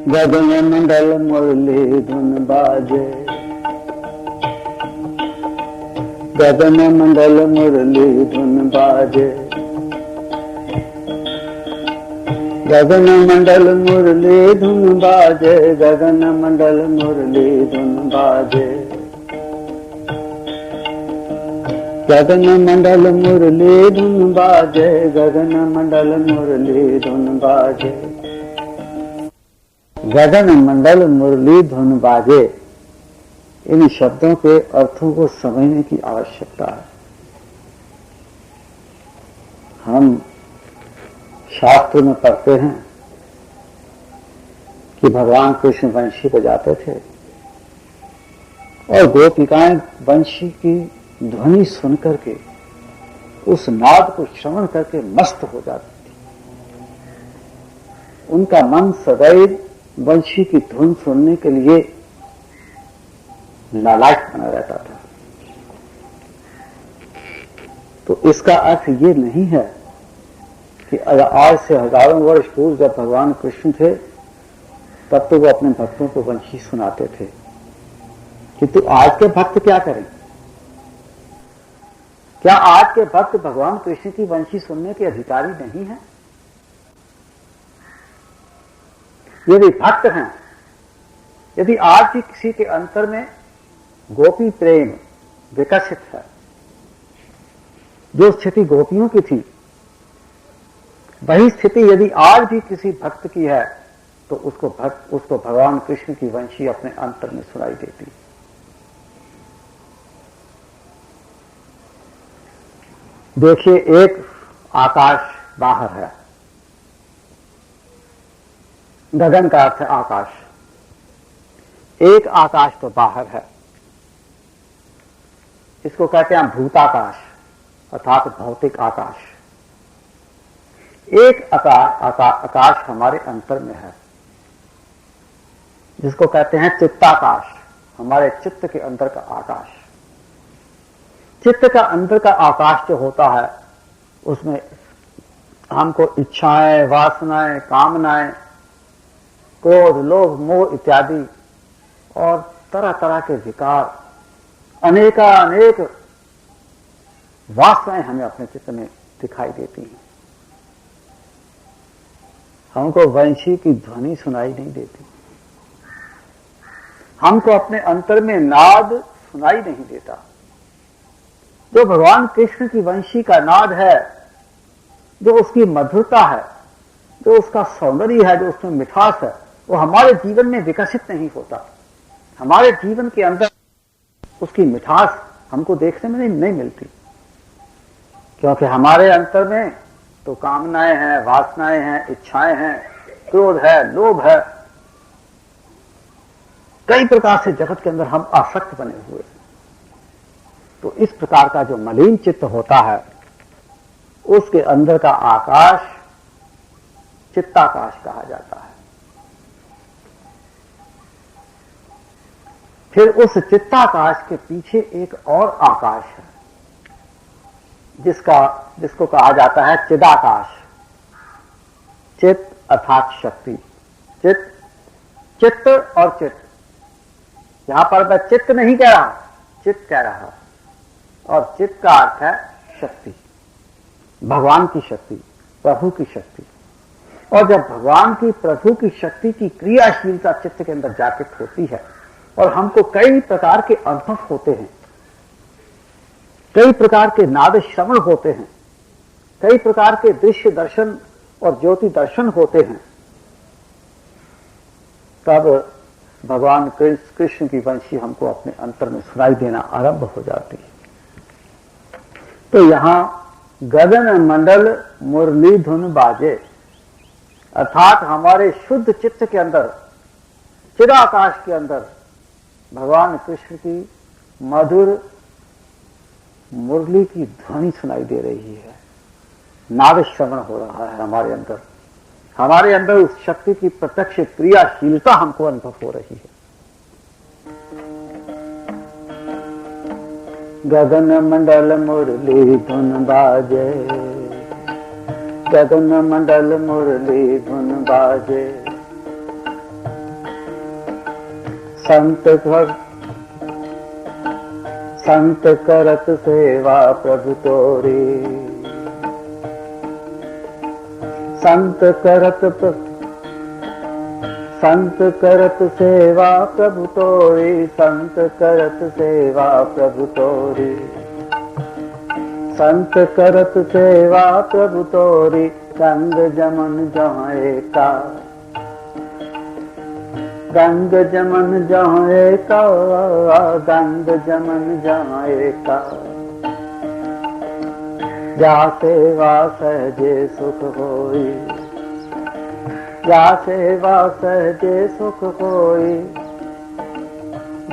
गगन मंडल मुरली धुन बाजे, गगन मंडल मुरली धुन बाजे, गगन मंडल मुरली धुन बाजे, गगन मंडल मुरली धुन बाजे, गगन मंडल मुरली धुन बाजे, गगन मंडल मुरली धुन बाजे, गगन मंडल मुरली धुन बाजे। इन शब्दों के अर्थों को समझने की आवश्यकता है। हम शास्त्र में पढ़ते हैं कि भगवान कृष्ण वंशी बजाते थे और गोपिकाएं वंशी की ध्वनि सुनकर के उस नाद को श्रवण करके मस्त हो जाती थी। उनका मन सदैव वंशी की धुन सुनने के लिए लालायित बना रहता था। तो इसका अर्थ ये नहीं है कि आज से हजारों वर्ष पूर्व जब भगवान कृष्ण थे तब तो वो अपने भक्तों को वंशी सुनाते थे, किंतु आज के भक्त क्या करें? क्या आज के भक्त भगवान कृष्ण की वंशी सुनने के अधिकारी नहीं हैं? यदि भक्त हैं, यदि आज भी किसी के अंतर में गोपी प्रेम विकसित है, जो स्थिति गोपियों की थी वही स्थिति यदि आज भी किसी भक्त की है तो उसको भगवान कृष्ण की वंशी अपने अंतर में सुनाई देती। देखिए, एक आकाश बाहर है, गगन का अर्थ है आकाश। एक आकाश तो बाहर है, इसको कहते हैं भूताकाश अर्थात भौतिक आकाश। एक आकाश हमारे अंतर में है, जिसको कहते हैं चित्ताकाश, हमारे चित्त के अंदर का आकाश। चित्त का अंदर का आकाश जो होता है उसमें हमको इच्छाएं, वासनाएं, कामनाएं, क्रोध, लोभ, मोह इत्यादि और तरह तरह के विकार, अनेक वासनाएं हमें अपने चित्त में दिखाई देती हैं। हमको वंशी की ध्वनि सुनाई नहीं देती, हमको अपने अंतर में नाद सुनाई नहीं देता। जो भगवान कृष्ण की वंशी का नाद है, जो उसकी मधुरता है, जो उसका सौंदर्य है, जो उसमें मिठास है, वो हमारे जीवन में विकसित नहीं होता। हमारे जीवन के अंदर उसकी मिठास हमको देखने में नहीं मिलती, क्योंकि हमारे अंतर में तो कामनाएं हैं, वासनाएं हैं, इच्छाएं हैं, क्रोध है, लोभ है, कई प्रकार से जगत के अंदर हम आसक्त बने हुए हैं। तो इस प्रकार का जो मलिन चित्त होता है उसके अंदर का आकाश चित्ताकाश कहा जाता है। फिर उस चित्ताकाश के पीछे एक और आकाश है जिसको कहा जाता है चिदाकाश। चित्त अर्थात शक्ति, चित्त और चित्त, यहां पर मैं चित्त नहीं कह रहा, चित्त कह रहा, और चित्त का अर्थ है शक्ति, भगवान की शक्ति, प्रभु की शक्ति। और जब भगवान की, प्रभु की शक्ति की क्रियाशीलता चित्त के अंदर जागृत होती है और हमको कई प्रकार के अनुभव होते हैं, कई प्रकार के नाद श्रवण होते हैं, कई प्रकार के दृश्य दर्शन और ज्योति दर्शन होते हैं, तब भगवान कृष्ण की वंशी हमको अपने अंतर में सुनाई देना आरंभ हो जाती है। तो यहां गगन मंडल मुरली धुन बाजे, अर्थात हमारे शुद्ध चित्त के अंदर, चिदाकाश के अंदर भगवान कृष्ण की मधुर मुरली की ध्वनि सुनाई दे रही है, नाद श्रवण हो रहा है हमारे अंदर, हमारे अंदर उस शक्ति की प्रत्यक्ष क्रियाशीलता हमको अनुभव हो रही है। गगन मंडल मुरली धुन बाजे, गगन मंडल मुरली धुन बाजे, संत करत सेवा प्रभु तोरी, संत करत सेवा प्रभु तोरी, संत करत सेवा प्रभु तोरी, संत करत सेवा प्रभु तोरी, गंग जमन जहाँ एका, गंग जमन जहाँ एका, गंग जमन जहाँ एका, जा सेवा सहजे सुख होई, जा सेवा सहजे सुख होई,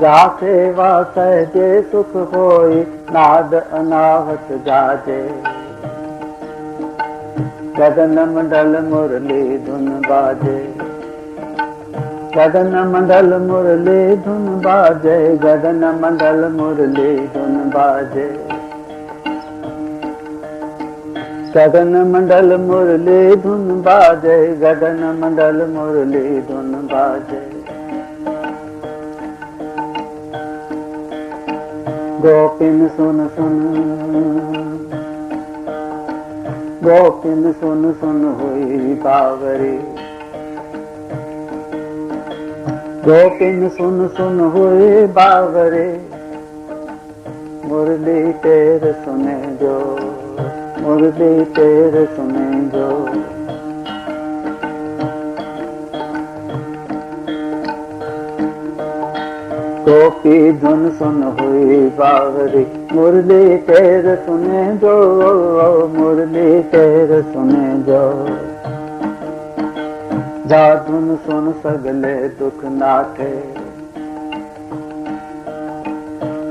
जा सेवा सहजे सुख होई, नाद अनाहत जाजे, गगन मंडल मुरली धुन बाजे, गगन मंडल मुरली धुन बाजे, गगन मंडल मुरली धुन बाजे, गगन मंडल मुरली धुन बाजे, गगन मंडल मुरली धुन बाजे। गोपिन सुन सुन, गोपिन सुन सुन हुई बावरी, गोपिन सुन सुन हुई बावरी, मुरली तेर सुने जो, मुरली तेर सुने जो। गोपी धुन सुन हुई बावरी, मुरली तेर सुने जो, मुरली तेर सुने जो। जा धुन सुन सगले दुख नाथे,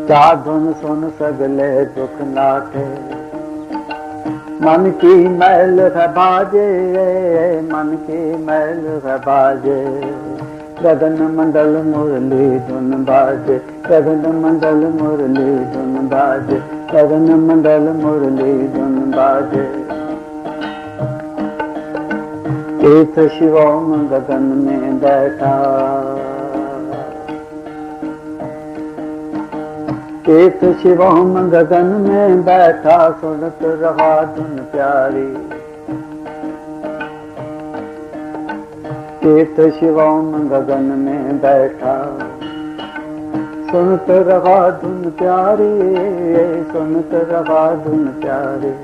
जा धुन सुन सगले दुख नाथे, मन की मैल है बाजे, मन की मैल है बाजे, गगन मंडल मुरली धुन बाजे, गगन मंडल मुरली धुन बाजे, गगन मंडल मुरली धुन बाजे। तीर्थ शिवोम गगन में बैठा, तीर्थ शिवोम गगन में बैठा, सुनत रहा धुन प्यारी, तीर्थ शिवोम गगन में बैठा, सुनत रहा धुन प्यारी, सुनत रहा धुन प्यारी।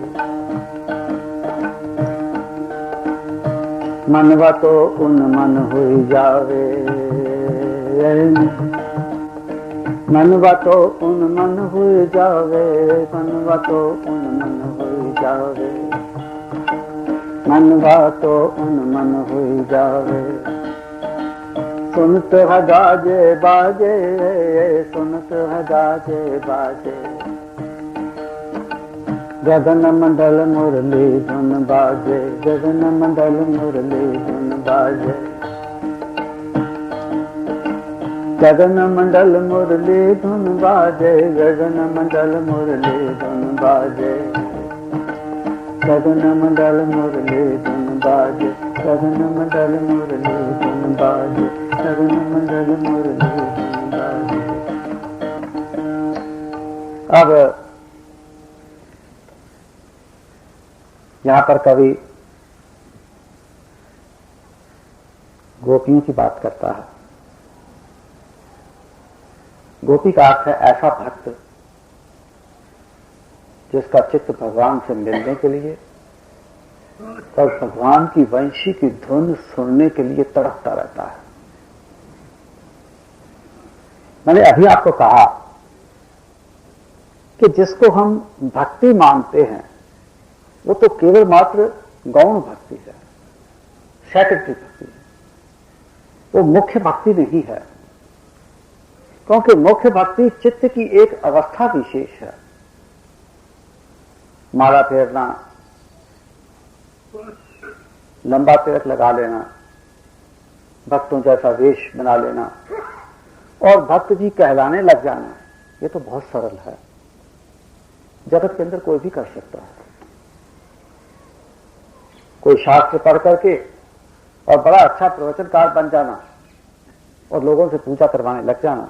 मनवा तो उन मन हुई जावे, मनवा तो उन मन हुई जावे, मनवा तो उन मन हुई जावे, मनवा तो उन मन हुई जावे। सुनत है गाजे बाजे, सुनत है गाजे बाजे, गगन मंडल मुरली धुन बाजे, गगन मंडल मुरली धुन बाजे, गगन मंडल मुरली धुन बाजे, गगन मंडल मुरली धुन बाजे, गगन मंडल मुरली धुन बाजे, गगन मंडल मुरली धुन बाजे, गगन मंडल मुरली धुन बाजे। अब यहां पर कवि गोपियों की बात करता है। गोपी का अर्थ है ऐसा भक्त जिसका चित्त भगवान से मिलने के लिए और भगवान की वंशी की धुन सुनने के लिए तड़पता रहता है। मैंने अभी आपको कहा कि जिसको हम भक्ति मानते हैं वो तो केवल मात्र गौण भक्ति है, सेकेंडरी भक्ति है, वो मुख्य भक्ति नहीं है, क्योंकि मुख्य भक्ति चित्त की एक अवस्था विशेष है। माला फेरना, लंबा तिलक लगा लेना, भक्तों जैसा वेश बना लेना और भक्त जी कहलाने लग जाना, ये तो बहुत सरल है, जगत के अंदर कोई भी कर सकता है। कोई शास्त्र पढ़ करके और बड़ा अच्छा प्रवचनकार बन जाना, और लोगों से पूजा करवाने लग जाना,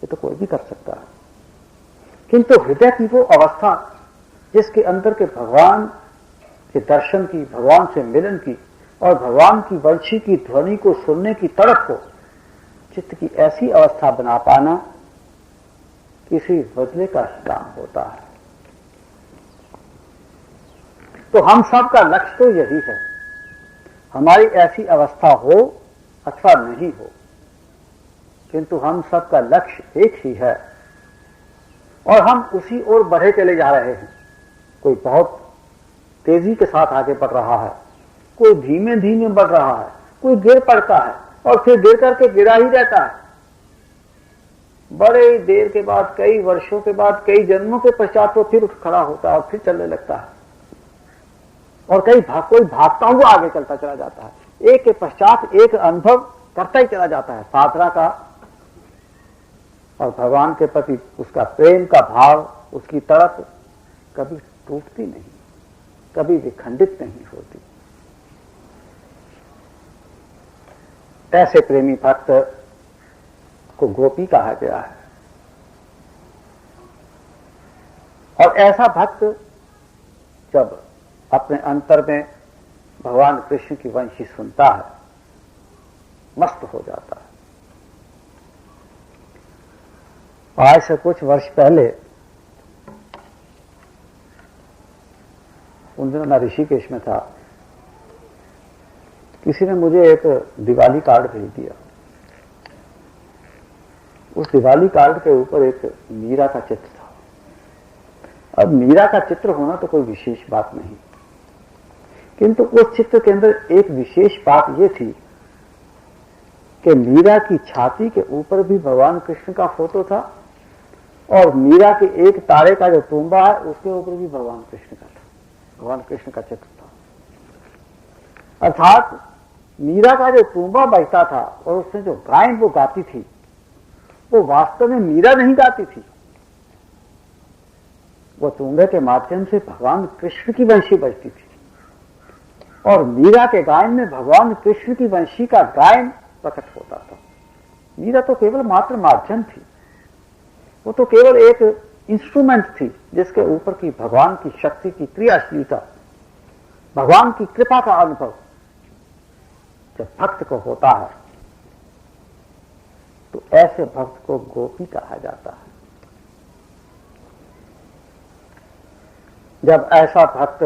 ये तो कोई भी कर सकता है। किंतु हृदय की वो अवस्था जिसके अंदर के भगवान के दर्शन की, भगवान से मिलन की और भगवान की वंशी की ध्वनि को सुनने की तड़प को, चित्त की ऐसी अवस्था बना पाना किसी बदले का ही काम होता है। तो हम सब का लक्ष्य तो यही है, हमारी ऐसी अवस्था हो अथवा नहीं हो, किंतु हम सब का लक्ष्य एक ही है और हम उसी ओर बढ़े चले जा रहे हैं। कोई बहुत तेजी के साथ आगे बढ़ रहा है, कोई धीमे धीमे बढ़ रहा है, कोई गिर पड़ता है और फिर गिर करके गिरा ही रहता है। बड़े देर के बाद, कई वर्षों के बाद, कई जन्मों के पश्चात वो फिर उठ खड़ा होता है और फिर चलने लगता है और कोई भागता हुआ आगे चलता चला जाता है। एक के पश्चात एक अनुभव करता ही चला जाता है साधना का, और भगवान के प्रति उसका प्रेम का भाव, उसकी तड़प कभी टूटती नहीं, कभी विखंडित नहीं होती। ऐसे प्रेमी भक्त को गोपी कहा गया है। और ऐसा भक्त जब अपने अंतर में भगवान कृष्ण की वंशी सुनता है, मस्त हो जाता है। आज से कुछ वर्ष पहले उन दिनों मैं ऋषिकेश में था, किसी ने मुझे एक दिवाली कार्ड भेज दिया। उस दिवाली कार्ड के ऊपर एक मीरा का चित्र था। अब मीरा का चित्र होना तो कोई विशेष बात नहीं, किंतु उस चित्र के अंदर एक विशेष बात यह थी कि मीरा की छाती के ऊपर भी भगवान कृष्ण का फोटो था और मीरा के एक तारे का जो टुंबा है उसके ऊपर भी भगवान कृष्ण का था, भगवान कृष्ण का चित्र था। अर्थात मीरा का जो टुंबा बजता था और उसमें जो गायन वो गाती थी, वो वास्तव में मीरा नहीं गाती थी, वो टुंबे के माध्यम से भगवान कृष्ण की वंशी बजती थी और मीरा के गायन में भगवान कृष्ण की वंशी का गायन प्रकट होता था। मीरा तो केवल मात्र माध्यम थी, वो तो केवल एक इंस्ट्रूमेंट थी जिसके ऊपर की भगवान की शक्ति की क्रियाशीलता, भगवान की कृपा का अनुभव जब भक्त को होता है तो ऐसे भक्त को गोपी कहा जाता है। जब ऐसा भक्त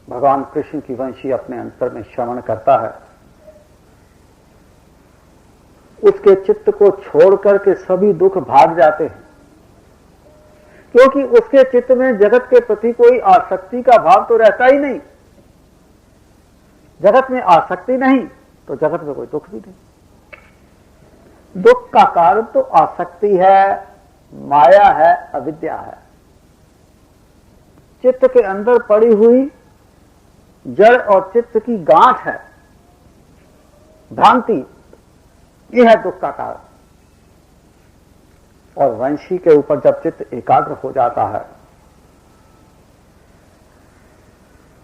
भगवान कृष्ण की वंशी अपने अंतर में श्रवण करता है, उसके चित्त को छोड़ करके सभी दुख भाग जाते हैं, क्योंकि उसके चित्त में जगत के प्रति कोई आसक्ति का भाव तो रहता ही नहीं। जगत में आसक्ति नहीं तो जगत में कोई दुख भी नहीं। दुख का कारण तो आसक्ति है, माया है, अविद्या है। चित्त के अंदर पड़ी हुई जड़ और चित्त की गांठ है, भ्रांति, यह है दुख का कारण। और वंशी के ऊपर जब चित्त एकाग्र हो जाता है,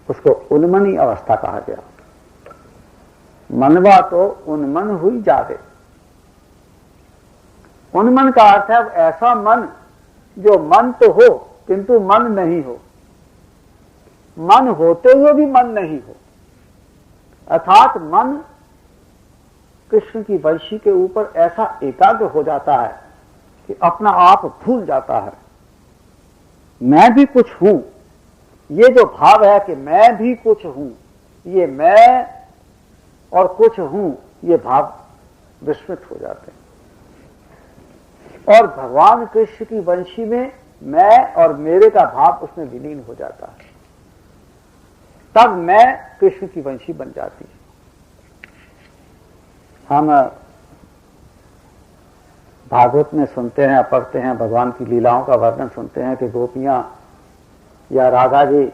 उसको उन्मनी अवस्था कहा गया। मनवा तो उन्मन हुई जावे। उन्मन का अर्थ है ऐसा मन जो मन तो हो किंतु मन नहीं हो, मन होते हुए भी मन नहीं हो। अर्थात मन कृष्ण की वंशी के ऊपर ऐसा एकाग्र हो जाता है कि अपना आप भूल जाता है। मैं भी कुछ हूं, ये जो भाव है कि मैं भी कुछ हूं, ये मैं और कुछ हूं, ये भाव विस्मृत हो जाते हैं। और भगवान कृष्ण की वंशी में मैं और मेरे का भाव उसमें विलीन हो जाता है, तब मैं कृष्ण की वंशी बन जाती है। हम भागवत में सुनते हैं, पढ़ते हैं, भगवान की लीलाओं का वर्णन सुनते हैं कि गोपियां या राधा जी,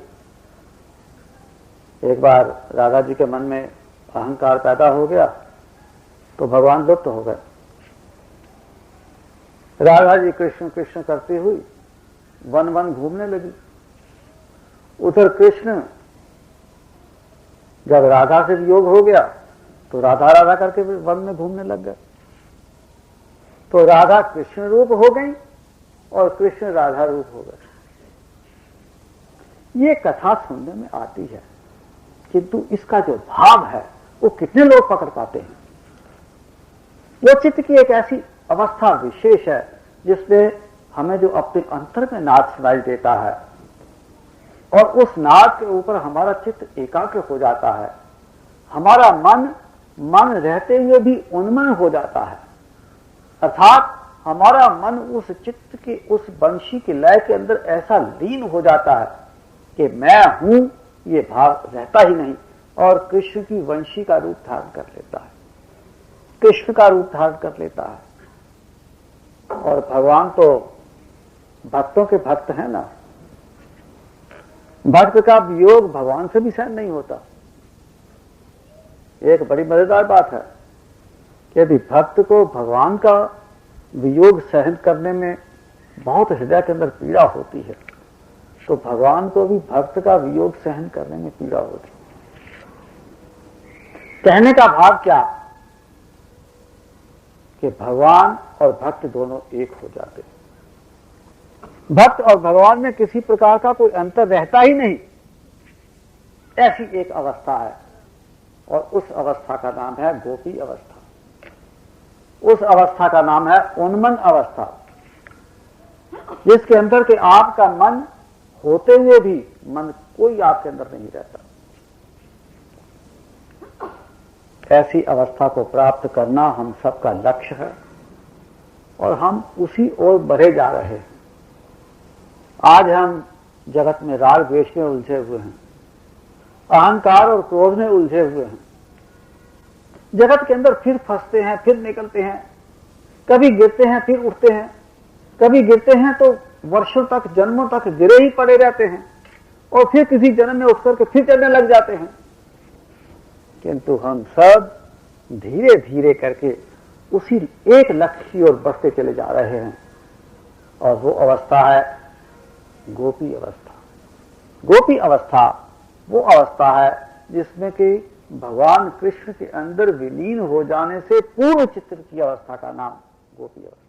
एक बार राधा जी के मन में अहंकार पैदा हो गया तो भगवान लुप्त हो गए। राधा जी कृष्ण कृष्ण करती हुई वन वन घूमने लगी। उधर कृष्ण जब राधा से वियोग हो गया तो राधा राधा करके वन में घूमने लग गए। तो राधा कृष्ण रूप हो गई और कृष्ण राधा रूप हो गए। ये कथा सुनने में आती है, किंतु इसका जो भाव है वो कितने लोग पकड़ पाते हैं। वो चित्त की एक ऐसी अवस्था विशेष है जिसमें हमें जो अपने अंतर में नाद सुनाई देता है और उस नाद के ऊपर हमारा चित्त एकाग्र हो जाता है, हमारा मन रहते हुए भी उन्मन हो जाता है, अर्थात हमारा मन उस चित्त के उस वंशी के लय के अंदर ऐसा लीन हो जाता है कि मैं हूं ये भाव रहता ही नहीं और कृष्ण की वंशी का रूप धारण कर लेता है, कृष्ण का रूप धारण कर लेता है। और भगवान तो भक्तों के भक्त हैं ना, भक्त का वियोग भगवान से भी सहन नहीं होता। एक बड़ी मजेदार बात है कि यदि भक्त को भगवान का वियोग सहन करने में बहुत हृदय के अंदर पीड़ा होती है, तो भगवान को भी भक्त का वियोग सहन करने में पीड़ा होती है। कहने का भाव क्या कि भगवान और भक्त दोनों एक हो जाते हैं। भक्त और भगवान में किसी प्रकार का कोई अंतर रहता ही नहीं, ऐसी एक अवस्था है और उस अवस्था का नाम है गोपी अवस्था। उस अवस्था का नाम है उन्मन अवस्था, जिसके अंदर के आपका मन होते हुए भी मन कोई आपके अंदर नहीं रहता। ऐसी अवस्था को प्राप्त करना हम सबका लक्ष्य है और हम उसी ओर बढ़े जा रहे हैं। आज हम जगत में राग द्वेष में उलझे हुए हैं, अहंकार और क्रोध में उलझे हुए हैं, जगत के अंदर फिर फंसते हैं फिर निकलते हैं, कभी गिरते हैं फिर उठते हैं, कभी गिरते हैं तो वर्षों तक जन्मों तक गिरे ही पड़े रहते हैं और फिर किसी जन्म में उठ करके फिर चलने लग जाते हैं। किंतु हम सब धीरे धीरे करके उसी एक लक्ष्य की ओर बढ़ते चले जा रहे हैं और वो अवस्था है गोपी अवस्था। गोपी अवस्था वो अवस्था है जिसमें कि भगवान कृष्ण के अंदर विलीन हो जाने से पूर्व चित्र की अवस्था का नाम गोपी अवस्था।